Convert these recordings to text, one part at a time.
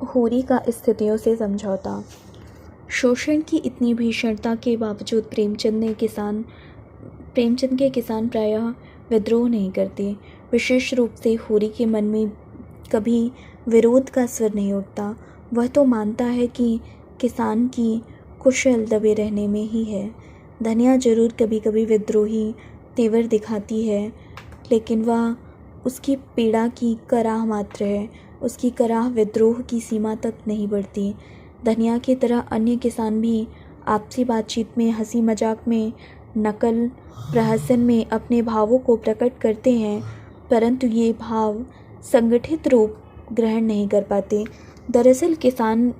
होरी का स्थितियों से समझौता। शोषण की इतनी भीषणता के बावजूद प्रेमचंद के किसान प्रायः विद्रोह नहीं करते। विशेष रूप से होरी के मन में कभी विरोध का स्वर नहीं उठता। वह तो मानता है कि किसान की कुशल दबे रहने में ही है। धनिया जरूर कभी कभी विद्रोही तेवर दिखाती है, लेकिन वह उसकी पीड़ा की कराह मात्र है। उसकी कराह विद्रोह की सीमा तक नहीं बढ़ती। धनिया की तरह अन्य किसान भी आपसी बातचीत में, हंसी मजाक में, नकल प्रहसन में अपने भावों को प्रकट करते हैं, परंतु ये भाव संगठित रूप ग्रहण नहीं कर पाते। दरअसल किसान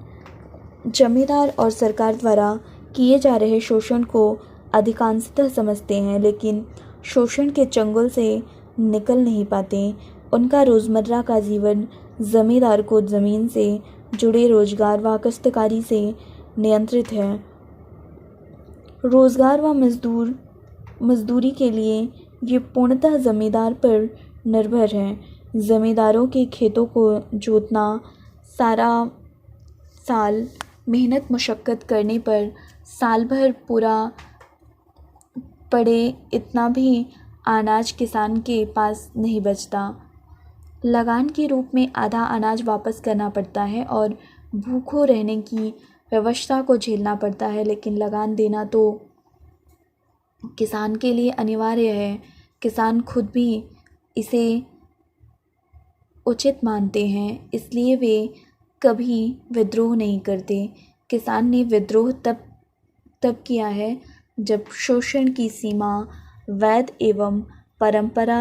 जमींदार और सरकार द्वारा किए जा रहे शोषण को अधिकांशतः समझते हैं, लेकिन शोषण के चंगुल से निकल नहीं पाते। उनका रोज़मर्रा का जीवन जमींदार को ज़मीन से जुड़े रोजगार व काश्तकारी से नियंत्रित है। रोजगार व मजदूरी के लिए ये पूर्णतः जमींदार पर निर्भर है। जमींदारों के खेतों को जोतना, सारा साल मेहनत मशक्क़त करने पर साल भर पूरा पड़े इतना भी अनाज किसान के पास नहीं बचता। लगान के रूप में आधा अनाज वापस करना पड़ता है और भूखों रहने की व्यवस्था को झेलना पड़ता है, लेकिन लगान देना तो किसान के लिए अनिवार्य है। किसान खुद भी इसे उचित मानते हैं, इसलिए वे कभी विद्रोह नहीं करते। किसान ने विद्रोह तब किया है जब शोषण की सीमा वैध एवं परंपरा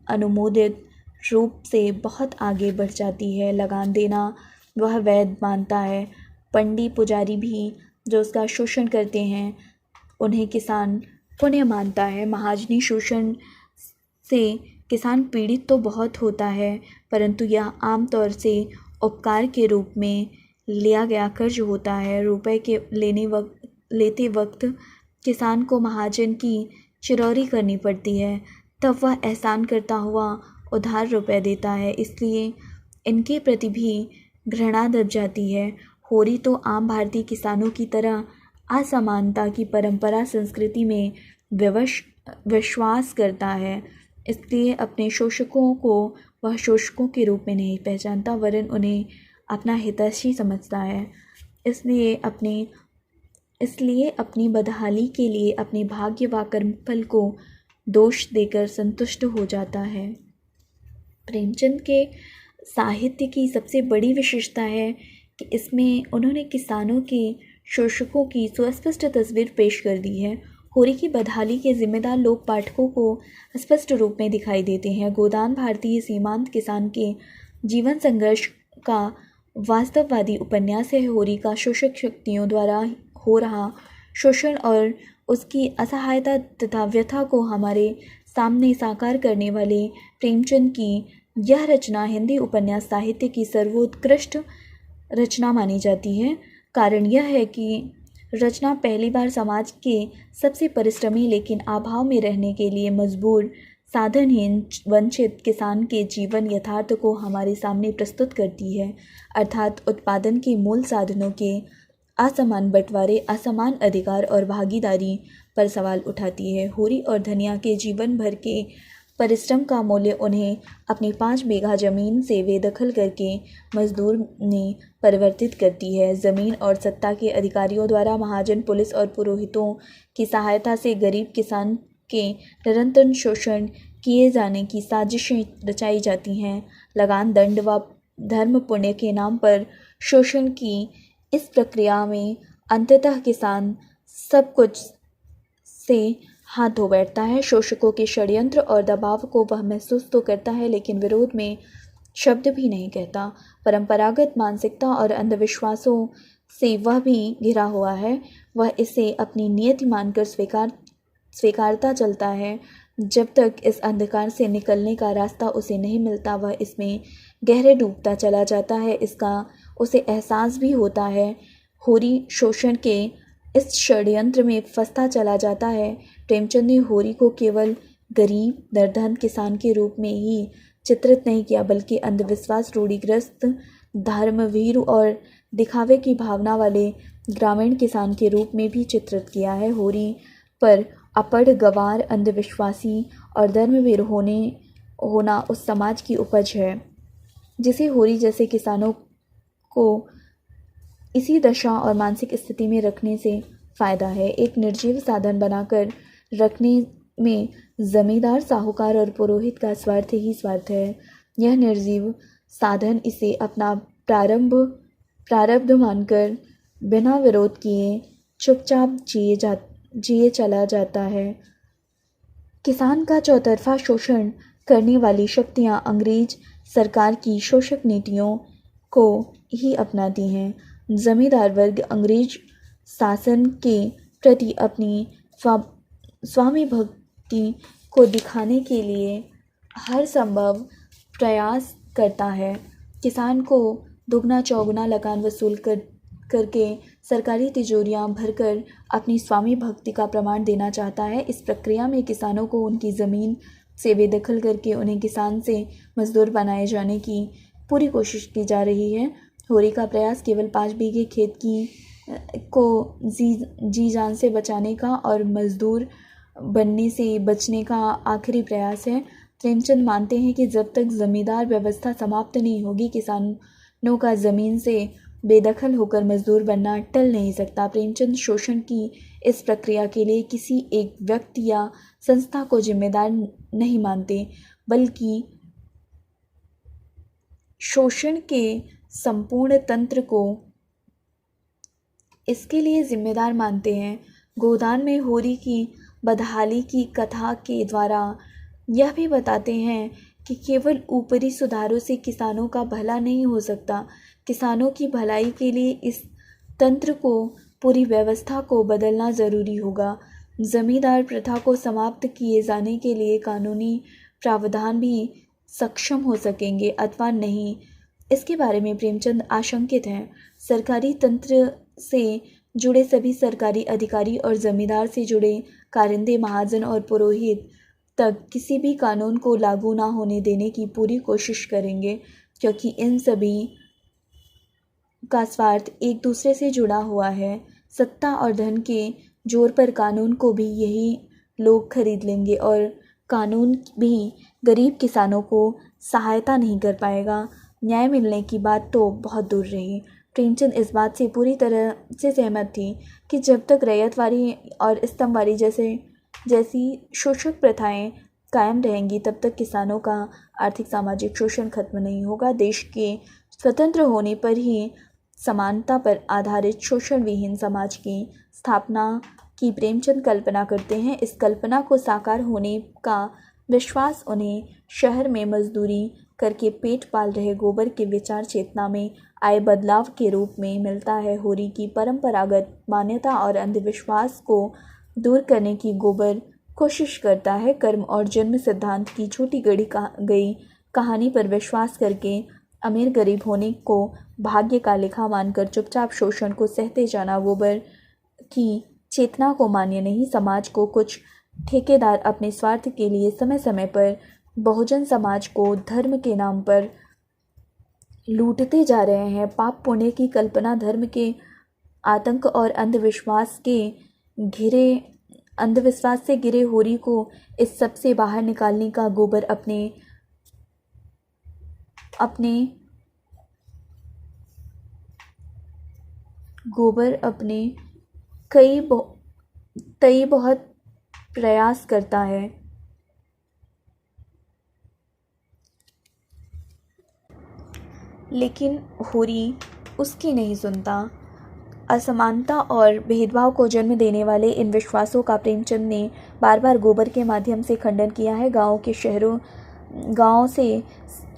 अनुमोदित रूप से बहुत आगे बढ़ जाती है। लगान देना वह वैध मानता है। पंडी पुजारी भी जो उसका शोषण करते हैं, उन्हें किसान पुण्य मानता है। महाजनी शोषण से किसान पीड़ित तो बहुत होता है, परंतु यह आमतौर से उपकार के रूप में लिया गया कर्ज होता है। रुपए के लेते वक्त किसान को महाजन की चिरौरी करनी पड़ती है, तब वह एहसान करता हुआ उधार रुपए देता है, इसलिए इनके प्रति भी घृणा दब जाती है। होरी तो आम भारतीय किसानों की तरह असमानता की परंपरा संस्कृति में विश्वास करता है, इसलिए अपने शोषकों को वह शोषकों के रूप में नहीं पहचानता, वरन उन्हें अपना हितैषी समझता है। इसलिए अपनी बदहाली के लिए अपने भाग्य व कर्मफल को दोष देकर संतुष्ट हो जाता है। प्रेमचंद के साहित्य की सबसे बड़ी विशेषता है कि इसमें उन्होंने किसानों के शोषकों की सुस्पष्ट तस्वीर पेश कर दी है। होरी की बदहाली के जिम्मेदार लोग पाठकों को स्पष्ट रूप में दिखाई देते हैं। गोदान भारतीय सीमांत किसान के जीवन संघर्ष का वास्तववादी उपन्यास है। होरी का शोषक शक्तियों द्वारा हो रहा शोषण और उसकी असहायता तथा व्यथा को हमारे सामने साकार करने वाले प्रेमचंद की यह रचना हिंदी उपन्यास साहित्य की सर्वोत्कृष्ट रचना मानी जाती है। कारण यह है कि रचना पहली बार समाज के सबसे परिश्रमी लेकिन अभाव में रहने के लिए मजबूर, साधनहीन, वंचित किसान के जीवन यथार्थ को हमारे सामने प्रस्तुत करती है, अर्थात उत्पादन के मूल साधनों के असमान बंटवारे, असमान अधिकार और भागीदारी पर सवाल उठाती है। होरी और धनिया के जीवन भर के परिश्रम का मूल्य उन्हें अपनी 5 बीघा जमीन से बेदखल करके मजदूर में परिवर्तित करती है। ज़मीन और सत्ता के अधिकारियों द्वारा महाजन, पुलिस और पुरोहितों की सहायता से गरीब किसान के निरंतर शोषण किए जाने की साजिशें रचाई जाती हैं। लगान, दंड व धर्म पुण्य के नाम पर शोषण की इस प्रक्रिया में अंततः किसान सब कुछ से हाथ धो बैठता है। शोषकों के षड्यंत्र और दबाव को वह महसूस तो करता है, लेकिन विरोध में शब्द भी नहीं कहता। परंपरागत मानसिकता और अंधविश्वासों से वह भी घिरा हुआ है। वह इसे अपनी नियति मानकर स्वीकारता चलता है। जब तक इस अंधकार से निकलने का रास्ता उसे नहीं मिलता, वह इसमें गहरे डूबता चला जाता है। इसका उसे एहसास भी होता है। होरी शोषण के इस षड्यंत्र में फंसता चला जाता है। प्रेमचंद ने होरी को केवल गरीब, निर्धन किसान के रूप में ही चित्रित नहीं किया, बल्कि अंधविश्वास, रूढ़िग्रस्त धर्मवीर और दिखावे की भावना वाले ग्रामीण किसान के रूप में भी चित्रित किया है। होरी पर अपढ़, गवार, अंधविश्वासी और धर्मवीर होना उस समाज की उपज है जिसे होरी जैसे किसानों को इसी दशा और मानसिक स्थिति में रखने से फ़ायदा है। एक निर्जीव साधन बनाकर रखने में जमींदार, साहूकार और पुरोहित का स्वार्थ ही स्वार्थ है। यह निर्जीव साधन इसे अपना प्रारब्ध मानकर बिना विरोध किए चुपचाप जिए चला जाता है। किसान का चौतरफा शोषण करने वाली शक्तियाँ अंग्रेज सरकार की शोषक नीतियों को ही अपनाती हैं। जमींदार वर्ग अंग्रेज शासन के प्रति अपनी स्वामी भक्ति को दिखाने के लिए हर संभव प्रयास करता है। किसान को दुगना चौगुना लगान वसूल करके सरकारी तिजोरियां भरकर अपनी स्वामी भक्ति का प्रमाण देना चाहता है। इस प्रक्रिया में किसानों को उनकी ज़मीन से बेदखल करके उन्हें किसान से मजदूर बनाए जाने की पूरी कोशिश की जा रही है। होरी का प्रयास केवल 5 बीघे खेत को जी जान से बचाने का और मजदूर बनने से बचने का आखिरी प्रयास है। प्रेमचंद मानते हैं कि जब तक जमींदार व्यवस्था समाप्त नहीं होगी, किसानों का ज़मीन से बेदखल होकर मजदूर बनना टल नहीं सकता। प्रेमचंद शोषण की इस प्रक्रिया के लिए किसी एक व्यक्ति या संस्था को जिम्मेदार नहीं मानते, बल्कि शोषण के संपूर्ण तंत्र को इसके लिए जिम्मेदार मानते हैं। गोदान में होरी की बदहाली की कथा के द्वारा यह भी बताते हैं कि केवल ऊपरी सुधारों से किसानों का भला नहीं हो सकता। किसानों की भलाई के लिए इस तंत्र को, पूरी व्यवस्था को बदलना ज़रूरी होगा। जमींदार प्रथा को समाप्त किए जाने के लिए कानूनी प्रावधान भी सक्षम हो सकेंगे अथवा नहीं, इसके बारे में प्रेमचंद आशंकित हैं। सरकारी तंत्र से जुड़े सभी सरकारी अधिकारी और जमींदार से जुड़े कारिंदे, महाजन और पुरोहित तक किसी भी कानून को लागू ना होने देने की पूरी कोशिश करेंगे, क्योंकि इन सभी का स्वार्थ एक दूसरे से जुड़ा हुआ है। सत्ता और धन के जोर पर कानून को भी यही लोग खरीद लेंगे और कानून भी गरीब किसानों को सहायता नहीं कर पाएगा। न्याय मिलने की बात तो बहुत दूर रही। प्रेमचंद इस बात से पूरी तरह से सहमत थी कि जब तक रैयतवारी और स्तंभवारी जैसी शोषक प्रथाएं कायम रहेंगी, तब तक किसानों का आर्थिक सामाजिक शोषण खत्म नहीं होगा। देश के स्वतंत्र होने पर ही समानता पर आधारित शोषण विहीन समाज की स्थापना की प्रेमचंद कल्पना करते हैं। इस कल्पना को साकार होने का विश्वास उन्हें शहर में मजदूरी करके पेट पाल रहे गोबर के विचार चेतना में आए बदलाव के रूप में मिलता है। होरी की परंपरागत मान्यता और अंधविश्वास को दूर करने की गोबर कोशिश करता है। कर्म और जन्म सिद्धांत की झूठी गढ़ी गई कहानी पर विश्वास करके अमीर गरीब होने को भाग्य का लेखा मानकर चुपचाप शोषण को सहते जाना गोबर की चेतना को मान्य नहीं। समाज को कुछ ठेकेदार अपने स्वार्थ के लिए समय समय पर बहुजन समाज को धर्म के नाम पर लूटते जा रहे हैं। पाप पुण्य की कल्पना, धर्म के आतंक और अंधविश्वास से घिरे होरी को इस सब से बाहर निकालने का गोबर अपने कई बहुत प्रयास करता है। लेकिन होरी उसकी नहीं सुनता। असमानता और भेदभाव को जन्म देने वाले इन विश्वासों का प्रेमचंद ने बार बार गोबर के माध्यम से खंडन किया है। गाँव से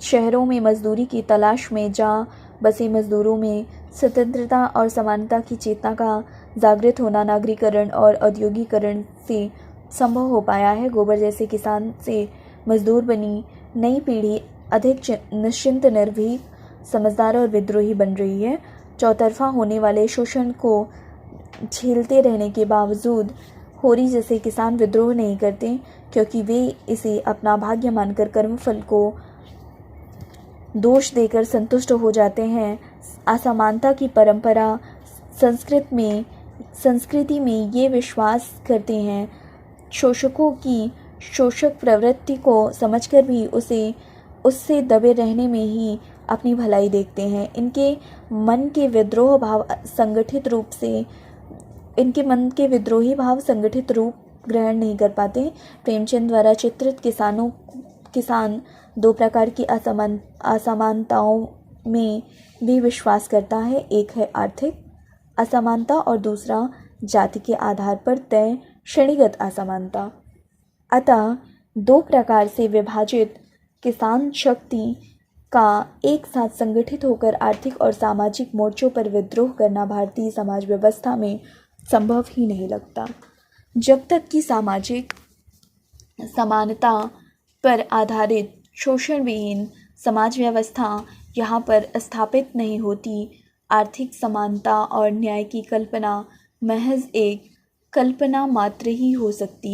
शहरों में मजदूरी की तलाश में जा बसे मजदूरों में स्वतंत्रता और समानता की चेतना का जागृत होना नागरीकरण और औद्योगिकरण से संभव हो पाया है। गोबर जैसे किसान से मजदूर बनी नई पीढ़ी अधिक निश्चिंत, निर्भीक, समझदार और विद्रोही बन रही है। चौतरफा होने वाले शोषण को झेलते रहने के बावजूद होरी जैसे किसान विद्रोह नहीं करते, क्योंकि वे इसे अपना भाग्य मानकर कर्मफल को दोष देकर संतुष्ट हो जाते हैं। असमानता की परंपरा संस्कृति में ये विश्वास करते हैं, शोषकों की शोषक प्रवृत्ति को समझकर भी उससे दबे रहने में ही अपनी भलाई देखते हैं। इनके मन के विद्रोही भाव संगठित रूप ग्रहण नहीं कर पाते। प्रेमचंद द्वारा चित्रित किसान दो प्रकार की असमानताओं में भी विश्वास करता है। एक है आर्थिक असमानता और दूसरा जाति के आधार पर तय श्रेणीगत असमानता। अतः दो प्रकार से विभाजित किसान शक्ति का एक साथ संगठित होकर आर्थिक और सामाजिक मोर्चों पर विद्रोह करना भारतीय समाज व्यवस्था में संभव ही नहीं लगता। जब तक कि सामाजिक समानता पर आधारित शोषण विहीन समाज व्यवस्था यहाँ पर स्थापित नहीं होती, आर्थिक समानता और न्याय की कल्पना महज एक कल्पना मात्र ही हो सकती है।